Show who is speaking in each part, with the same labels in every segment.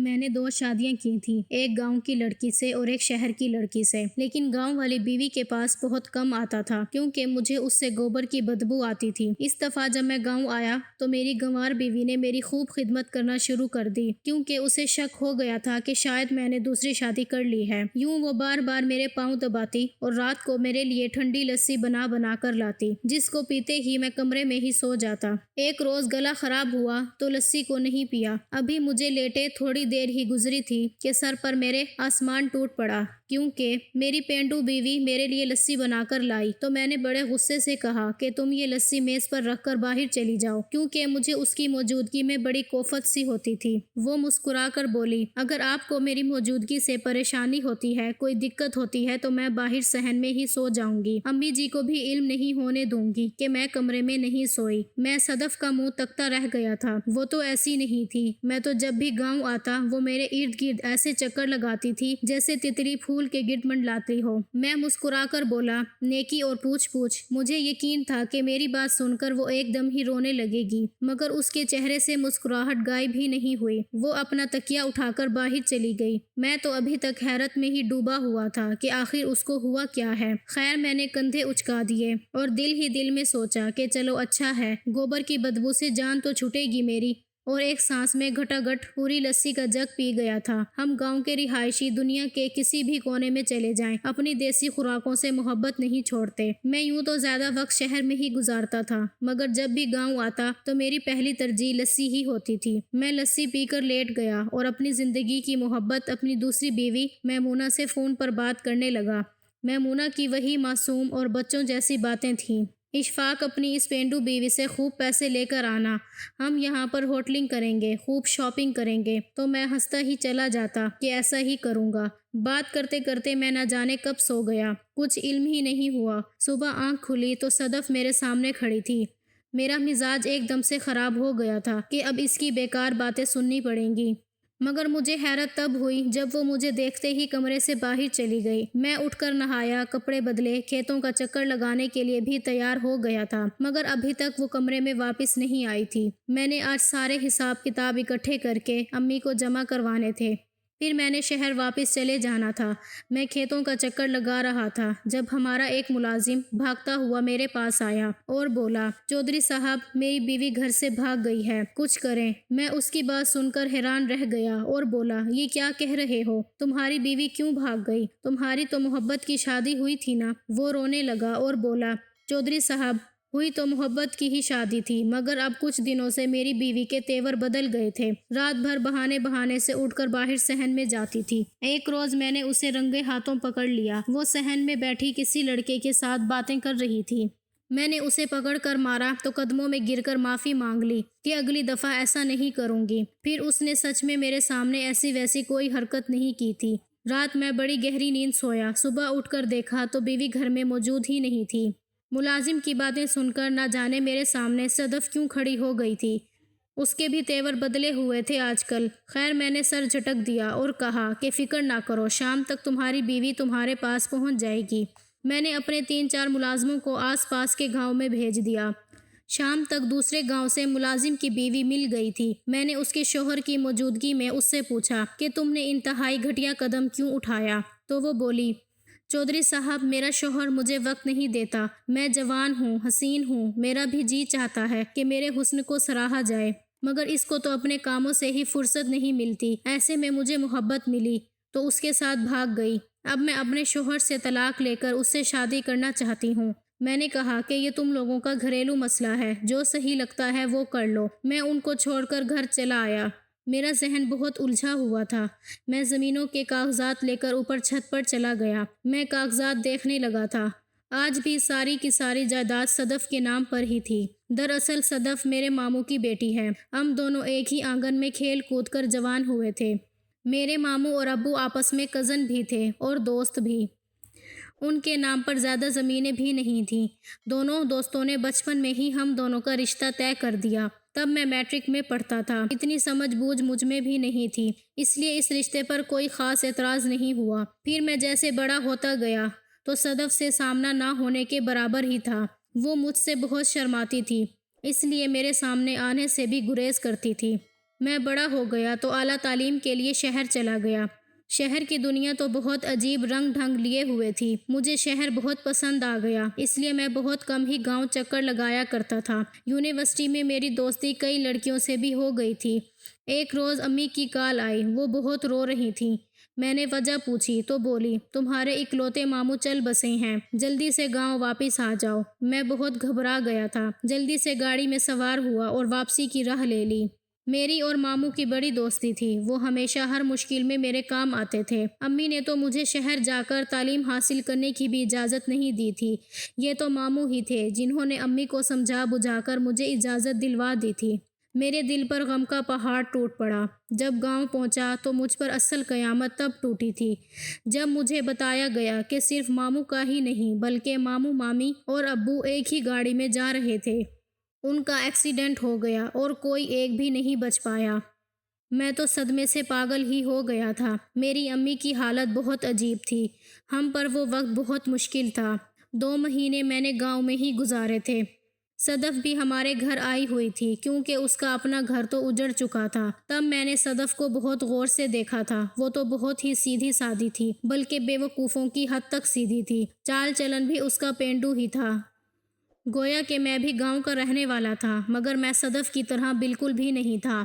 Speaker 1: میں نے 2 شادیاں کی تھیں، ایک گاؤں کی لڑکی سے اور ایک شہر کی لڑکی سے، لیکن گاؤں والی بیوی کے پاس بہت کم آتا تھا کیونکہ مجھے اس سے گوبر کی بدبو آتی تھی۔ اس دفعہ جب میں گاؤں آیا تو میری گنوار بیوی نے میری خوب خدمت کرنا شروع کر دی کیونکہ اسے شک ہو گیا تھا کہ شاید میں نے دوسری شادی کر لی ہے۔ یوں وہ بار بار میرے پاؤں دباتی اور رات کو میرے لیے ٹھنڈی لسی بنا بنا کر لاتی، جس کو پیتے ہی میں کمرے میں ہی سو جاتا۔ ایک روز گلا خراب ہوا تو لسی کو نہیں پیا، ابھی مجھے لیٹے تھوڑی دیر ہی گزری تھی کہ سر پر میرے آسمان ٹوٹ پڑا کیونکہ میری پینڈو بیوی میرے لیے لسی بنا کر لائی۔ تو میں نے بڑے غصے سے کہا کہ تم یہ لسی میز پر رکھ کر باہر چلی جاؤ، کیونکہ مجھے اس کی موجودگی میں بڑی کوفت سی ہوتی تھی۔ وہ مسکرا کر بولی، اگر آپ کو میری موجودگی سے پریشانی ہوتی ہے، کوئی دقت ہوتی ہے تو میں باہر صحن میں ہی سو جاؤں گی، امی جی کو بھی علم نہیں ہونے دوں گی کہ میں کمرے میں نہیں سوئی۔ میں صدف کا منہ تکتا رہ گیا تھا، وہ تو ایسی نہیں تھی۔ میں تو جب بھی گاؤں آتا وہ میرے ارد گرد ایسے چکر لگاتی تھی جیسے تتلی پھول کے گرد منڈلاتی ہو۔ میں مسکرا کر بولا، نیکی اور پوچھ پوچھ۔ مجھے یقین تھا کہ میری بات سن کر وہ ایک دم ہی رونے لگے گی، مگر اس کے چہرے سے مسکراہٹ غائب ہی نہیں ہوئی۔ وہ اپنا تکیا اٹھا کر باہر چلی گئی۔ میں تو ابھی تک حیرت میں ہی ڈوبا ہوا تھا کہ آخر اس کو ہوا کیا ہے۔ خیر میں نے کندھے اچکا دیے اور دل ہی دل میں سوچا کہ چلو اچھا ہے، گوبر کی بدبو سے جان تو چھوٹے گی میری، اور ایک سانس میں گھٹا گھٹ پوری لسی کا جگ پی گیا تھا۔ ہم گاؤں کے رہائشی دنیا کے کسی بھی کونے میں چلے جائیں، اپنی دیسی خوراکوں سے محبت نہیں چھوڑتے۔ میں یوں تو زیادہ وقت شہر میں ہی گزارتا تھا، مگر جب بھی گاؤں آتا تو میری پہلی ترجیح لسی ہی ہوتی تھی۔ میں لسی پی کر لیٹ گیا اور اپنی زندگی کی محبت اپنی دوسری بیوی میمونہ سے فون پر بات کرنے لگا۔ میمونہ کی وہی معصوم اور بچوں جیسی باتیں تھیں۔ اشفاق اپنی اس پینڈو بیوی سے خوب پیسے لے کر آنا، ہم یہاں پر ہوٹلنگ کریں گے، خوب شاپنگ کریں گے۔ تو میں ہنستا ہی چلا جاتا کہ ایسا ہی کروں گا۔ بات کرتے کرتے میں نہ جانے کب سو گیا، کچھ علم ہی نہیں ہوا۔ صبح آنکھ کھلی تو صدف میرے سامنے کھڑی تھی۔ میرا مزاج ایک دم سے خراب ہو گیا تھا کہ اب اس کی بیکار باتیں سننی پڑیں گی، مگر مجھے حیرت تب ہوئی جب وہ مجھے دیکھتے ہی کمرے سے باہر چلی گئی۔ میں اٹھ کر نہایا، کپڑے بدلے، کھیتوں کا چکر لگانے کے لیے بھی تیار ہو گیا تھا، مگر ابھی تک وہ کمرے میں واپس نہیں آئی تھی۔ میں نے آج سارے حساب کتاب اکٹھے کر کے امی کو جمع کروانے تھے، پھر میں نے شہر واپس چلے جانا تھا۔ میں کھیتوں کا چکر لگا رہا تھا جب ہمارا ایک ملازم بھاگتا ہوا میرے پاس آیا اور بولا، چودھری صاحب میری بیوی گھر سے بھاگ گئی ہے، کچھ کریں۔ میں اس کی بات سن کر حیران رہ گیا اور بولا، یہ کیا کہہ رہے ہو؟ تمہاری بیوی کیوں بھاگ گئی؟ تمہاری تو محبت کی شادی ہوئی تھی نا؟ وہ رونے لگا اور بولا، چودھری صاحب ہوئی تو محبت کی ہی شادی تھی، مگر اب کچھ دنوں سے میری بیوی کے تیور بدل گئے تھے۔ رات بھر بہانے بہانے سے اٹھ کر باہر صحن میں جاتی تھی۔ ایک روز میں نے اسے رنگے ہاتھوں پکڑ لیا، وہ صحن میں بیٹھی کسی لڑکے کے ساتھ باتیں کر رہی تھی۔ میں نے اسے پکڑ کر مارا تو قدموں میں گر کر معافی مانگ لی کہ اگلی دفعہ ایسا نہیں کروں گی۔ پھر اس نے سچ میں میرے سامنے ایسی ویسی کوئی حرکت نہیں کی تھی۔ رات میں بڑی گہری نیند سویا، صبح اٹھ کر دیکھا تو بیوی گھر میں موجود ہی نہیں تھی۔ ملازم کی باتیں سن کر نہ جانے میرے سامنے صدف کیوں کھڑی ہو گئی تھی، اس کے بھی تیور بدلے ہوئے تھے آج کل۔ خیر میں نے سر جھٹک دیا اور کہا کہ فکر نہ کرو، شام تک تمہاری بیوی تمہارے پاس پہنچ جائے گی۔ میں نے اپنے 3-4 ملازموں کو آس پاس کے گاؤں میں بھیج دیا۔ شام تک دوسرے گاؤں سے ملازم کی بیوی مل گئی تھی۔ میں نے اس کے شوہر کی موجودگی میں اس سے پوچھا کہ تم نے انتہائی گھٹیا قدم کیوں اٹھایا؟ تو وہ بولی، چودھری صاحب میرا شوہر مجھے وقت نہیں دیتا، میں جوان ہوں، حسین ہوں، میرا بھی جی چاہتا ہے کہ میرے حسن کو سراہا جائے، مگر اس کو تو اپنے کاموں سے ہی فرصت نہیں ملتی۔ ایسے میں مجھے محبت ملی تو اس کے ساتھ بھاگ گئی۔ اب میں اپنے شوہر سے طلاق لے کر اس سے شادی کرنا چاہتی ہوں۔ میں نے کہا کہ یہ تم لوگوں کا گھریلو مسئلہ ہے، جو صحیح لگتا ہے وہ کر لو۔ میں ان کو چھوڑ کر گھر چلا آیا۔ میرا ذہن بہت الجھا ہوا تھا۔ میں زمینوں کے کاغذات لے کر اوپر چھت پر چلا گیا۔ میں کاغذات دیکھنے لگا تھا۔ آج بھی ساری کی ساری جائیداد صدف کے نام پر ہی تھی۔ دراصل صدف میرے ماموں کی بیٹی ہے۔ ہم دونوں ایک ہی آنگن میں کھیل کود کر جوان ہوئے تھے۔ میرے ماموں اور ابو آپس میں کزن بھی تھے اور دوست بھی۔ ان کے نام پر زیادہ زمینیں بھی نہیں تھیں۔ دونوں دوستوں نے بچپن میں ہی ہم دونوں کا رشتہ طے کر دیا۔ تب میں میٹرک میں پڑھتا تھا، اتنی سمجھ بوجھ مجھ میں بھی نہیں تھی، اس لیے اس رشتے پر کوئی خاص اعتراض نہیں ہوا۔ پھر میں جیسے بڑا ہوتا گیا تو صدف سے سامنا نہ ہونے کے برابر ہی تھا۔ وہ مجھ سے بہت شرماتی تھی، اس لیے میرے سامنے آنے سے بھی گریز کرتی تھی۔ میں بڑا ہو گیا تو اعلیٰ تعلیم کے لیے شہر چلا گیا۔ شہر کی دنیا تو بہت عجیب رنگ ڈھنگ لیے ہوئے تھی۔ مجھے شہر بہت پسند آ گیا، اس لیے میں بہت کم ہی گاؤں چکر لگایا کرتا تھا۔ یونیورسٹی میں میری دوستی کئی لڑکیوں سے بھی ہو گئی تھی۔ ایک روز امی کی کال آئی، وہ بہت رو رہی تھیں۔ میں نے وجہ پوچھی تو بولی، تمہارے اکلوتے ماموں چل بسے ہیں، جلدی سے گاؤں واپس آ جاؤ۔ میں بہت گھبرا گیا تھا، جلدی سے گاڑی میں سوار ہوا اور واپسی کی راہ لے لی۔ میری اور ماموں کی بڑی دوستی تھی، وہ ہمیشہ ہر مشکل میں میرے کام آتے تھے۔ امی نے تو مجھے شہر جا کر تعلیم حاصل کرنے کی بھی اجازت نہیں دی تھی۔ یہ تو ماموں ہی تھے جنہوں نے امی کو سمجھا بجھا کر مجھے اجازت دلوا دی تھی۔ میرے دل پر غم کا پہاڑ ٹوٹ پڑا۔ جب گاؤں پہنچا تو مجھ پر اصل قیامت تب ٹوٹی تھی، جب مجھے بتایا گیا کہ صرف ماموں کا ہی نہیں بلکہ ماموں، مامی اور ابو ایک ہی گاڑی میں جا رہے تھے۔ ان کا ایکسیڈنٹ ہو گیا اور کوئی ایک بھی نہیں بچ پایا۔ میں تو صدمے سے پاگل ہی ہو گیا تھا۔ میری امی کی حالت بہت عجیب تھی۔ ہم پر وہ وقت بہت مشکل تھا۔ 2 مہینے میں نے گاؤں میں ہی گزارے تھے۔ صدف بھی ہمارے گھر آئی ہوئی تھی کیونکہ اس کا اپنا گھر تو اجڑ چکا تھا۔ تب میں نے صدف کو بہت غور سے دیکھا تھا۔ وہ تو بہت ہی سیدھی سادی تھی، بلکہ بے وقوفوں کی حد تک سیدھی تھی۔ چال چلن بھی اس کا پینڈو ہی تھا۔ گویا کہ میں بھی گاؤں کا رہنے والا تھا، مگر میں صدف کی طرح بالکل بھی نہیں تھا۔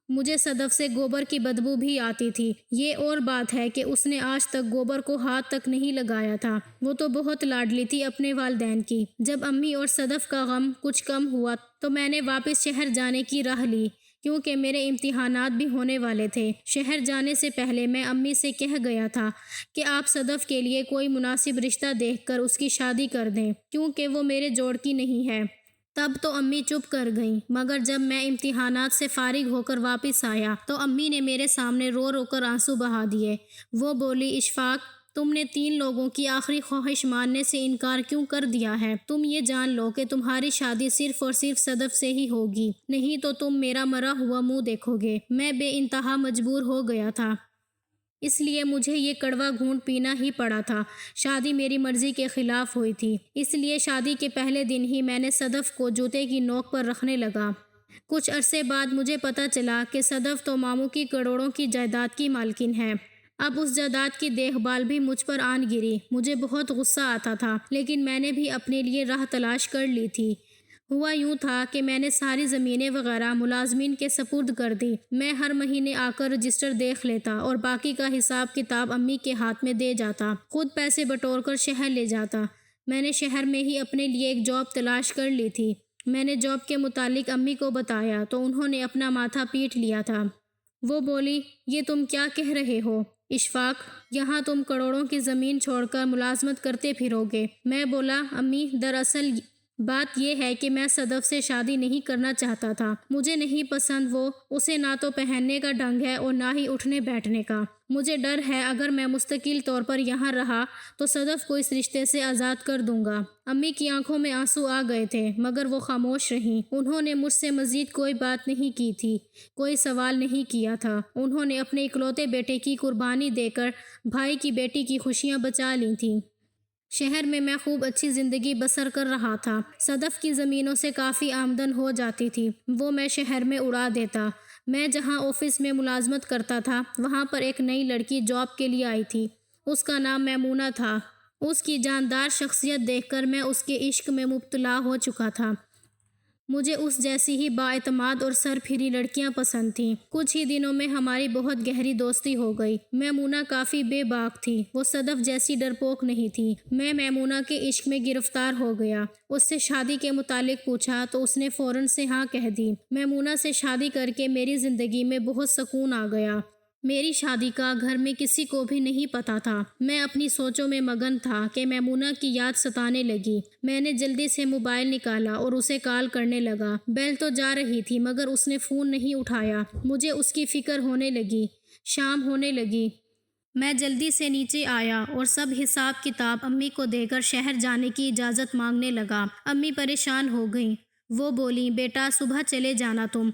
Speaker 1: مجھے صدف سے گوبر کی بدبو بھی آتی تھی۔ یہ اور بات ہے کہ اس نے آج تک گوبر کو ہاتھ تک نہیں لگایا تھا۔ وہ تو بہت لاڈلی تھی اپنے والدین کی۔ جب امی اور صدف کا غم کچھ کم ہوا تو میں نے واپس شہر جانے کی راہ لی، کیونکہ میرے امتحانات بھی ہونے والے تھے۔ شہر جانے سے پہلے میں امی سے کہہ گیا تھا کہ آپ صدف کے لیے کوئی مناسب رشتہ دیکھ کر اس کی شادی کر دیں، کیونکہ وہ میرے جوڑ کی نہیں ہے۔ تب تو امی چپ کر گئیں، مگر جب میں امتحانات سے فارغ ہو کر واپس آیا تو امی نے میرے سامنے رو رو کر آنسو بہا دیے۔ وہ بولی، اشفاق، تم نے 3 لوگوں کی آخری خواہش ماننے سے انکار کیوں کر دیا ہے؟ تم یہ جان لو کہ تمہاری شادی صرف اور صرف صدف سے ہی ہوگی، نہیں تو تم میرا مرا ہوا منہ دیکھو گے۔ میں بے انتہا مجبور ہو گیا تھا، اس لیے مجھے یہ کڑوا گھونٹ پینا ہی پڑا تھا۔ شادی میری مرضی کے خلاف ہوئی تھی، اس لیے شادی کے پہلے دن ہی میں نے صدف کو جوتے کی نوک پر رکھنے لگا۔ کچھ عرصے بعد مجھے پتہ چلا کہ صدف تو ماموں کی کروڑوں کی جائیداد کی مالکن ہے۔ اب اس جائیداد کی دیکھ بھال بھی مجھ پر آن گری۔ مجھے بہت غصہ آتا تھا، لیکن میں نے بھی اپنے لیے راہ تلاش کر لی تھی۔ ہوا یوں تھا کہ میں نے ساری زمینیں وغیرہ ملازمین کے سپرد کر دی۔ میں ہر مہینے آ کر رجسٹر دیکھ لیتا اور باقی کا حساب کتاب امی کے ہاتھ میں دے جاتا، خود پیسے بٹور کر شہر لے جاتا۔ میں نے شہر میں ہی اپنے لیے ایک جاب تلاش کر لی تھی۔ میں نے جاب کے متعلق امی کو بتایا تو انہوں نے اپنا ماتھا پیٹ لیا تھا۔ وہ بولی، یہ تم کیا کہہ رہے ہو اشفاق؟ یہاں تم کروڑوں کی زمین چھوڑ کر ملازمت کرتے پھرو گے؟ میں بولا، امی، دراصل بات یہ ہے کہ میں صدف سے شادی نہیں کرنا چاہتا تھا۔ مجھے نہیں پسند وہ، اسے نہ تو پہننے کا ڈھنگ ہے اور نہ ہی اٹھنے بیٹھنے کا۔ مجھے ڈر ہے اگر میں مستقل طور پر یہاں رہا تو صدف کو اس رشتے سے آزاد کر دوں گا۔ امی کی آنکھوں میں آنسو آ گئے تھے، مگر وہ خاموش رہیں۔ انہوں نے مجھ سے مزید کوئی بات نہیں کی تھی، کوئی سوال نہیں کیا تھا۔ انہوں نے اپنے اکلوتے بیٹے کی قربانی دے کر بھائی کی بیٹی کی خوشیاں بچا لی تھیں۔ شہر میں خوب اچھی زندگی بسر کر رہا تھا۔ صدف کی زمینوں سے کافی آمدن ہو جاتی تھی، وہ میں شہر میں اڑا دیتا۔ میں جہاں آفس میں ملازمت کرتا تھا وہاں پر ایک نئی لڑکی جاب کے لیے آئی تھی۔ اس کا نام میمونہ تھا۔ اس کی جاندار شخصیت دیکھ کر میں اس کے عشق میں مبتلا ہو چکا تھا۔ مجھے اس جیسی ہی بااعتماد اور سرپھری لڑکیاں پسند تھیں۔ کچھ ہی دنوں میں ہماری بہت گہری دوستی ہو گئی۔ میمونہ کافی بے باک تھی، وہ صدف جیسی ڈرپوک نہیں تھی۔ میں میمونہ کے عشق میں گرفتار ہو گیا۔ اس سے شادی کے متعلق پوچھا تو اس نے فوراً سے ہاں کہہ دی۔ میمونہ سے شادی کر کے میری زندگی میں بہت سکون آ گیا۔ میری شادی کا گھر میں کسی کو بھی نہیں پتا تھا۔ میں اپنی سوچوں میں مگن تھا کہ میمونہ کی یاد ستانے لگی۔ میں نے جلدی سے موبائل نکالا اور اسے کال کرنے لگا۔ بیل تو جا رہی تھی مگر اس نے فون نہیں اٹھایا۔ مجھے اس کی فکر ہونے لگی۔ شام ہونے لگی۔ میں جلدی سے نیچے آیا اور سب حساب کتاب امی کو دے کر شہر جانے کی اجازت مانگنے لگا۔ امی پریشان ہو گئیں۔ وہ بولیں، بیٹا، صبح چلے جانا تم،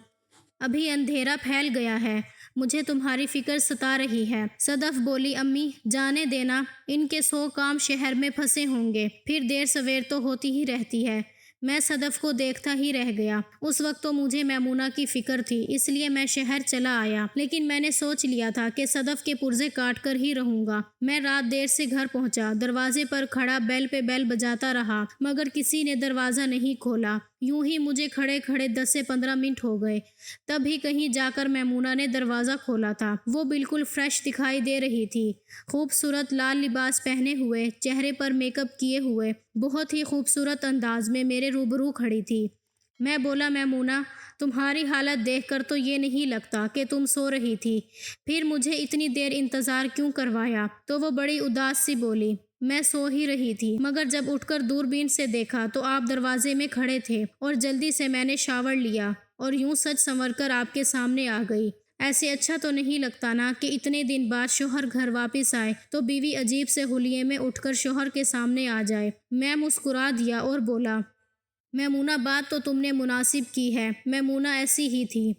Speaker 1: ابھی اندھیرا پھیل گیا ہے، مجھے تمہاری فکر ستا رہی ہے۔ صدف بولی، امی، جانے دینا، ان کے 100 کام شہر میں پھنسے ہوں گے، پھر دیر سویر تو ہوتی ہی رہتی ہے۔ میں صدف کو دیکھتا ہی رہ گیا۔ اس وقت تو مجھے میمونہ کی فکر تھی، اس لیے میں شہر چلا آیا، لیکن میں نے سوچ لیا تھا کہ صدف کے پرزے کاٹ کر ہی رہوں گا۔ میں رات دیر سے گھر پہنچا، دروازے پر کھڑا بیل پہ بیل بجاتا رہا، مگر کسی نے دروازہ نہیں کھولا۔ یوں ہی مجھے کھڑے کھڑے 10 سے 15 منٹ ہو گئے، تب ہی کہیں جا کر میمونہ نے دروازہ کھولا تھا۔ وہ بالکل فریش دکھائی دے رہی تھی، خوبصورت لال لباس پہنے ہوئے، چہرے پر میک اپ کیے ہوئے، بہت ہی خوبصورت انداز میں میرے روبرو کھڑی تھی۔ میں بولا، میمونہ، تمہاری حالت دیکھ کر تو یہ نہیں لگتا کہ تم سو رہی تھی، پھر مجھے اتنی دیر انتظار کیوں کروایا؟ تو وہ بڑی اداس سی بولی، میں سو ہی رہی تھی، مگر جب اٹھ کر دوربین سے دیکھا تو آپ دروازے میں کھڑے تھے، اور جلدی سے میں نے شاور لیا اور یوں سج سنور کر آپ کے سامنے آ گئی۔ ایسے اچھا تو نہیں لگتا نا کہ اتنے دن بعد شوہر گھر واپس آئے تو بیوی عجیب سے حلیے میں اٹھ کر شوہر کے سامنے آ جائے۔ میں مسکرا دیا اور بولا، میمونہ، بات تو تم نے مناسب کی ہے، میمونہ ایسی ہی تھی،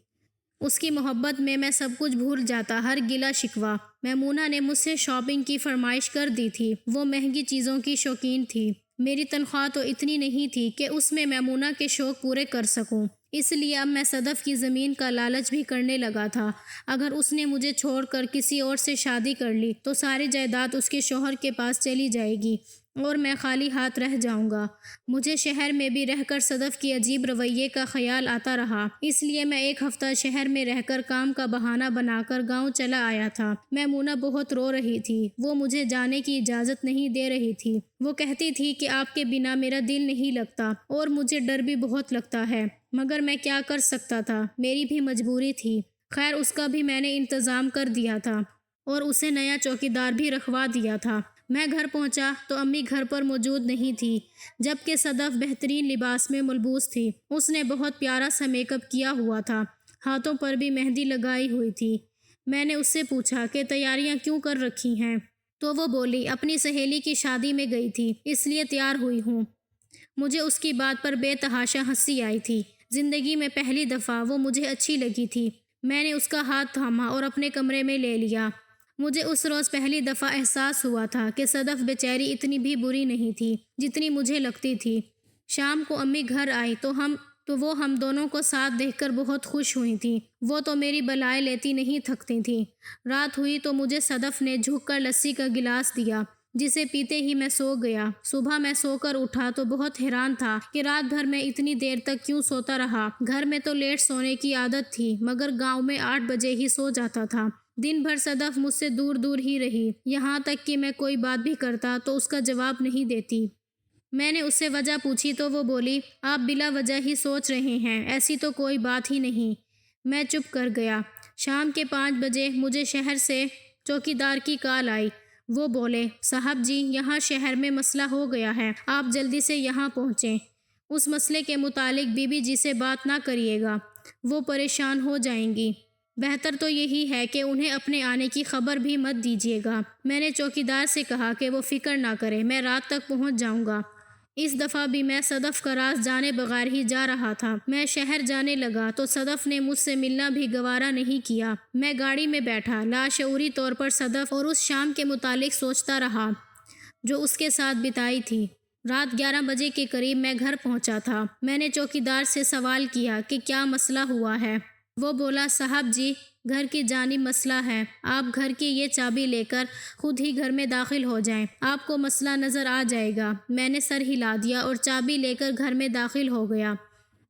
Speaker 1: اس کی محبت میں سب کچھ بھول جاتا، ہر گلہ شکوہ۔ میمونہ نے مجھ سے شاپنگ کی فرمائش کر دی تھی، وہ مہنگی چیزوں کی شوقین تھی۔ میری تنخواہ تو اتنی نہیں تھی کہ اس میں میمونہ کے شوق پورے کر سکوں، اس لیے اب میں صدف کی زمین کا لالچ بھی کرنے لگا تھا۔ اگر اس نے مجھے چھوڑ کر کسی اور سے شادی کر لی تو ساری جائیداد اس کے شوہر کے پاس چلی جائے گی اور میں خالی ہاتھ رہ جاؤں گا۔ مجھے شہر میں بھی رہ کر صدف کی عجیب رویے کا خیال آتا رہا، اس لیے میں 1 ہفتہ شہر میں رہ کر کام کا بہانہ بنا کر گاؤں چلا آیا تھا۔ میمونہ بہت رو رہی تھی، وہ مجھے جانے کی اجازت نہیں دے رہی تھی۔ وہ کہتی تھی کہ آپ کے بنا میرا دل نہیں لگتا اور مجھے ڈر بھی بہت لگتا ہے، مگر میں کیا کر سکتا تھا، میری بھی مجبوری تھی۔ خیر، اس کا بھی میں نے انتظام کر دیا تھا اور اسے نیا چوکیدار بھی رکھوا دیا تھا۔ میں گھر پہنچا تو امی گھر پر موجود نہیں تھی، جبکہ صدف بہترین لباس میں ملبوس تھی۔ اس نے بہت پیارا سا میک اپ کیا ہوا تھا، ہاتھوں پر بھی مہندی لگائی ہوئی تھی۔ میں نے اس سے پوچھا کہ تیاریاں کیوں کر رکھی ہیں؟ تو وہ بولی، اپنی سہیلی کی شادی میں گئی تھی، اس لیے تیار ہوئی ہوں۔ مجھے اس کی بات پر بے تحاشا ہنسی آئی تھی۔ زندگی میں پہلی دفعہ وہ مجھے اچھی لگی تھی۔ میں نے اس کا ہاتھ تھاما اور اپنے کمرے میں لے لیا۔ مجھے اس روز پہلی دفعہ احساس ہوا تھا کہ صدف بیچاری اتنی بھی بری نہیں تھی جتنی مجھے لگتی تھی۔ شام کو امی گھر آئی تو وہ ہم دونوں کو ساتھ دیکھ کر بہت خوش ہوئی تھیں۔ وہ تو میری بلائیں لیتی نہیں تھکتی تھیں۔ رات ہوئی تو مجھے صدف نے جھک کر لسی کا گلاس دیا، جسے پیتے ہی میں سو گیا۔ صبح میں سو کر اٹھا تو بہت حیران تھا کہ رات بھر میں اتنی دیر تک کیوں سوتا رہا۔ گھر میں تو لیٹ سونے کی عادت تھی، مگر گاؤں میں 8 بجے ہی سو جاتا تھا۔ دن بھر صدف مجھ سے دور دور ہی رہی، یہاں تک کہ میں کوئی بات بھی کرتا تو اس کا جواب نہیں دیتی۔ میں نے اس سے وجہ پوچھی تو وہ بولی، آپ بلا وجہ ہی سوچ رہے ہیں، ایسی تو کوئی بات ہی نہیں۔ میں چپ کر گیا۔ شام کے 5 بجے مجھے شہر سے چوکیدار کی کال آئی۔ وہ بولے، صاحب جی، یہاں شہر میں مسئلہ ہو گیا ہے، آپ جلدی سے یہاں پہنچیں۔ اس مسئلے کے متعلق بی بی جی سے بات نہ کریے گا، وہ پریشان ہو جائیں گی۔ بہتر تو یہی ہے کہ انہیں اپنے آنے کی خبر بھی مت دیجیے گا۔ میں نے چوکیدار سے کہا کہ وہ فکر نہ کرے، میں رات تک پہنچ جاؤں گا۔ اس دفعہ بھی میں صدف کا راز جانے بغیر ہی جا رہا تھا۔ میں شہر جانے لگا تو صدف نے مجھ سے ملنا بھی گوارا نہیں کیا۔ میں گاڑی میں بیٹھا، لاشعوری طور پر صدف اور اس شام کے متعلق سوچتا رہا جو اس کے ساتھ بتائی تھی۔ رات 11 بجے کے قریب میں گھر پہنچا تھا۔ میں نے چوکیدار سے سوال کیا کہ کیا مسئلہ ہوا ہے۔ وہ بولا، صاحب جی، گھر کی جانب مسئلہ ہے، آپ گھر کی یہ چابی لے کر خود ہی گھر میں داخل ہو جائیں، آپ کو مسئلہ نظر آ جائے گا۔ میں نے سر ہلا دیا اور چابی لے کر گھر میں داخل ہو گیا۔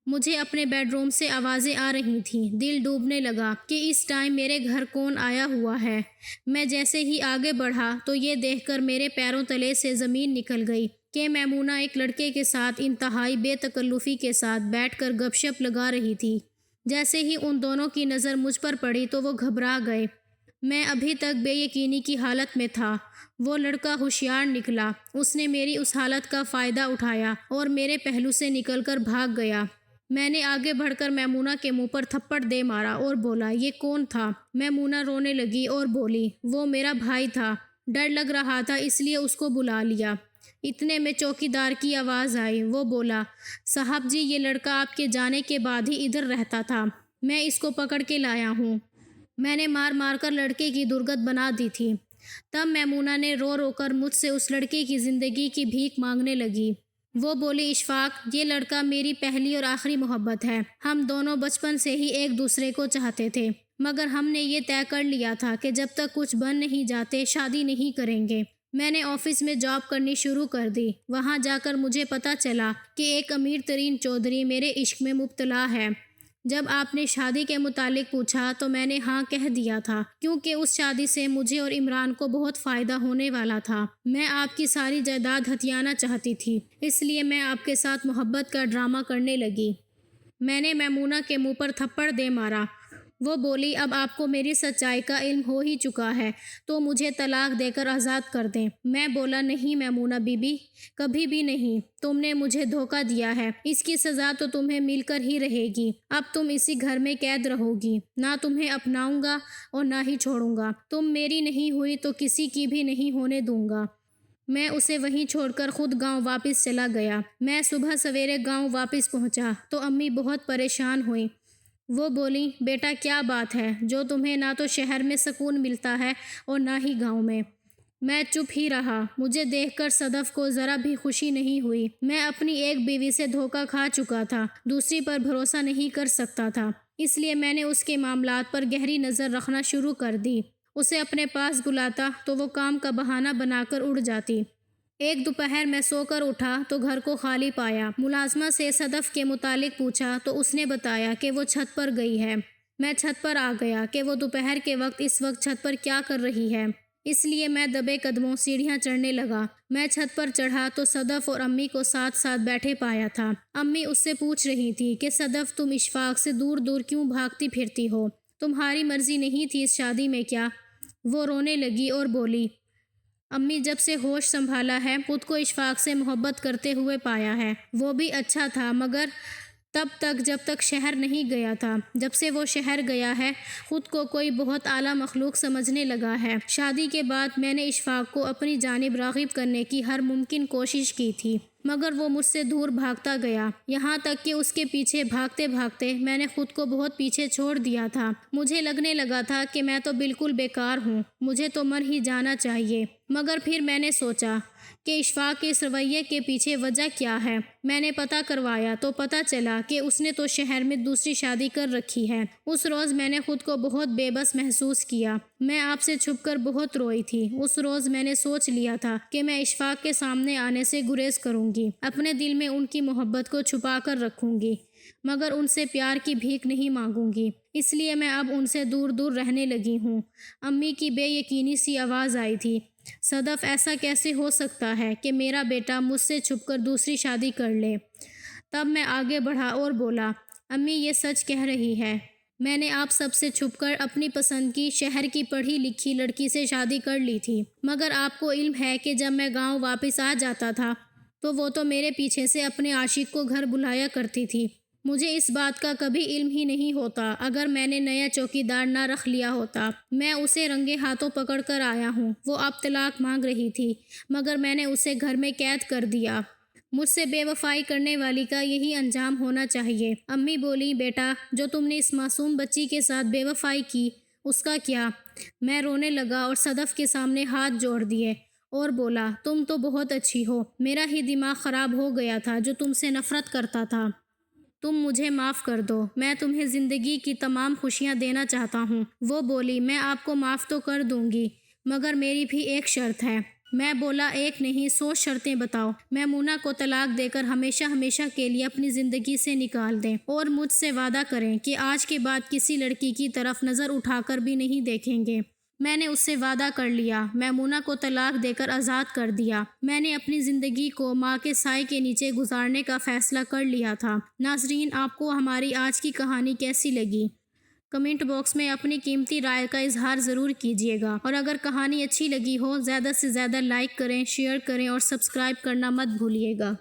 Speaker 1: مجھے اپنے بیڈ روم سے آوازیں آ رہی تھیں، دل ڈوبنے لگا کہ اس ٹائم میرے گھر کون آیا ہوا ہے۔ میں جیسے ہی آگے بڑھا تو یہ دیکھ کر میرے پیروں تلے سے زمین نکل گئی کہ میمونہ ایک لڑکے کے ساتھ انتہائی بے تکلفی کے ساتھ بیٹھ کر گپ شپ لگا رہی تھی۔ جیسے ہی ان دونوں کی نظر مجھ پر پڑی تو وہ گھبرا گئے۔ میں ابھی تک بے یقینی کی حالت میں تھا۔ وہ لڑکا ہوشیار نکلا، اس نے میری اس حالت کا فائدہ اٹھایا اور میرے پہلو سے نکل کر بھاگ گیا۔ میں نے آگے بڑھ کر میمونہ کے منہ پر تھپڑ دے مارا اور بولا، یہ کون تھا؟ میمونہ رونے لگی اور بولی، وہ میرا بھائی تھا، ڈر لگ رہا تھا اس لیے اس کو بلا لیا۔ اتنے میں چوکیدار کی آواز آئی۔ وہ بولا، صاحب جی، یہ لڑکا آپ کے جانے کے بعد ہی ادھر رہتا تھا، میں اس کو پکڑ کے لایا ہوں۔ میں نے مار مار کر لڑکے کی درگت بنا دی تھی۔ تب میمونہ نے رو رو کر مجھ سے اس لڑکے کی زندگی کی بھیک مانگنے لگی۔ وہ بولی اشفاق یہ لڑکا میری پہلی اور آخری محبت ہے، ہم دونوں بچپن سے ہی ایک دوسرے کو چاہتے تھے، مگر ہم نے یہ طے کر لیا تھا کہ جب تک کچھ بن نہیں جاتے شادی نہیں کریں گے۔ میں نے آفس میں جاب کرنی شروع کر دی، وہاں جا کر مجھے پتا چلا کہ ایک امیر ترین چودھری میرے عشق میں مبتلا ہے۔ جب آپ نے شادی کے متعلق پوچھا تو میں نے ہاں کہہ دیا تھا، کیونکہ اس شادی سے مجھے اور عمران کو بہت فائدہ ہونے والا تھا۔ میں آپ کی ساری جائیداد ہتھیانا چاہتی تھی، اس لیے میں آپ کے ساتھ محبت کا ڈرامہ کرنے لگی۔ میں نے میمونہ کے منہ پر تھپڑ دے مارا۔ وہ بولی اب آپ کو میری سچائی کا علم ہو ہی چکا ہے تو مجھے طلاق دے کر آزاد کر دیں۔ میں بولا نہیں میمونہ بی بی، کبھی بھی نہیں، تم نے مجھے دھوکہ دیا ہے، اس کی سزا تو تمہیں مل کر ہی رہے گی۔ اب تم اسی گھر میں قید رہو گی، نہ تمہیں اپناؤں گا اور نہ ہی چھوڑوں گا۔ تم میری نہیں ہوئی تو کسی کی بھی نہیں ہونے دوں گا۔ میں اسے وہیں چھوڑ کر خود گاؤں واپس چلا گیا۔ میں صبح سویرے گاؤں واپس پہنچا تو امی بہت پریشان ہوئیں۔ وہ بولی بیٹا کیا بات ہے جو تمہیں نہ تو شہر میں سکون ملتا ہے اور نہ ہی گاؤں میں؟ میں چپ ہی رہا۔ مجھے دیکھ کر صدف کو ذرا بھی خوشی نہیں ہوئی۔ میں اپنی ایک بیوی سے دھوکہ کھا چکا تھا، دوسری پر بھروسہ نہیں کر سکتا تھا، اس لیے میں نے اس کے معاملات پر گہری نظر رکھنا شروع کر دی۔ اسے اپنے پاس بلاتا تو وہ کام کا بہانہ بنا کر اڑ جاتی۔ ایک دوپہر میں سو کر اٹھا تو گھر کو خالی پایا۔ ملازمہ سے صدف کے متعلق پوچھا تو اس نے بتایا کہ وہ چھت پر گئی ہے۔ میں چھت پر آ گیا کہ وہ دوپہر کے وقت اس وقت چھت پر کیا کر رہی ہے، اس لیے میں دبے قدموں سیڑھیاں چڑھنے لگا۔ میں چھت پر چڑھا تو صدف اور امی کو ساتھ ساتھ بیٹھے پایا تھا۔ امی اس سے پوچھ رہی تھی کہ صدف تم اشفاق سے دور دور کیوں بھاگتی پھرتی ہو؟ تمہاری مرضی نہیں تھی اس شادی میں کیا؟ وہ رونے لگی اور بولی امی جب سے ہوش سنبھالا ہے خود کو اشفاق سے محبت کرتے ہوئے پایا ہے، وہ بھی اچھا تھا مگر تب تک جب تک شہر نہیں گیا تھا۔ جب سے وہ شہر گیا ہے خود کو کوئی بہت اعلیٰ مخلوق سمجھنے لگا ہے۔ شادی کے بعد میں نے اشفاق کو اپنی جانب راغب کرنے کی ہر ممکن کوشش کی تھی مگر وہ مجھ سے دور بھاگتا گیا، یہاں تک کہ اس کے پیچھے بھاگتے بھاگتے میں نے خود کو بہت پیچھے چھوڑ دیا تھا۔ مجھے لگنے لگا تھا کہ میں تو بالکل بیکار ہوں، مجھے تو مر ہی جانا چاہیے، مگر پھر میں نے سوچا کہ اشفاق کے اس رویے کے پیچھے وجہ کیا ہے۔ میں نے پتہ کروایا تو پتہ چلا کہ اس نے تو شہر میں دوسری شادی کر رکھی ہے۔ اس روز میں نے خود کو بہت بے بس محسوس کیا۔ میں آپ سے چھپ کر بہت روئی تھی۔ اس روز میں نے سوچ لیا تھا کہ میں اشفاق کے سامنے آنے سے گریز کروں گی، اپنے دل میں ان کی محبت کو چھپا کر رکھوں گی، مگر ان سے پیار کی بھیک نہیں مانگوں گی، اس لیے میں اب ان سے دور دور رہنے لگی ہوں۔ امی کی بے یقینی سی آواز آئی تھی، صدف ایسا کیسے ہو سکتا ہے کہ میرا بیٹا مجھ سے چھپ کر دوسری شادی کر لے؟ تب میں آگے بڑھا اور بولا امی یہ سچ کہہ رہی ہے، میں نے آپ سب سے چھپ کر اپنی پسند کی شہر کی پڑھی لکھی لڑکی سے شادی کر لی تھی، مگر آپ کو علم ہے کہ جب میں گاؤں واپس آ جاتا تھا تو وہ تو میرے پیچھے سے اپنے عاشق کو گھر بلایا کرتی تھی۔ مجھے اس بات کا کبھی علم ہی نہیں ہوتا اگر میں نے نیا چوکیدار نہ رکھ لیا ہوتا۔ میں اسے رنگے ہاتھوں پکڑ کر آیا ہوں۔ وہ اب طلاق مانگ رہی تھی مگر میں نے اسے گھر میں قید کر دیا۔ مجھ سے بے وفائی کرنے والی کا یہی انجام ہونا چاہیے۔ امی بولی بیٹا جو تم نے اس معصوم بچی کے ساتھ بے وفائی کی اس کا کیا؟ میں رونے لگا اور صدف کے سامنے ہاتھ جوڑ دیے اور بولا تم تو بہت اچھی ہو، میرا ہی دماغ خراب ہو گیا تھا جو تم سے نفرت کرتا تھا۔ تم مجھے معاف کر دو، میں تمہیں زندگی کی تمام خوشیاں دینا چاہتا ہوں۔ وہ بولی میں آپ کو معاف تو کر دوں گی مگر میری بھی ایک شرط ہے۔ میں بولا ایک نہیں 100 شرطیں بتاؤ۔ میمونہ کو طلاق دے کر ہمیشہ ہمیشہ کے لیے اپنی زندگی سے نکال دیں اور مجھ سے وعدہ کریں کہ آج کے بعد کسی لڑکی کی طرف نظر اٹھا کر بھی نہیں دیکھیں گے۔ میں نے اس سے وعدہ کر لیا، میمونہ کو طلاق دے کر آزاد کر دیا۔ میں نے اپنی زندگی کو ماں کے سائے کے نیچے گزارنے کا فیصلہ کر لیا تھا۔ ناظرین آپ کو ہماری آج کی کہانی کیسی لگی؟ کمنٹ باکس میں اپنی قیمتی رائے کا اظہار ضرور کیجیے گا، اور اگر کہانی اچھی لگی ہو زیادہ سے زیادہ لائک کریں، شیئر کریں اور سبسکرائب کرنا مت بھولیے گا۔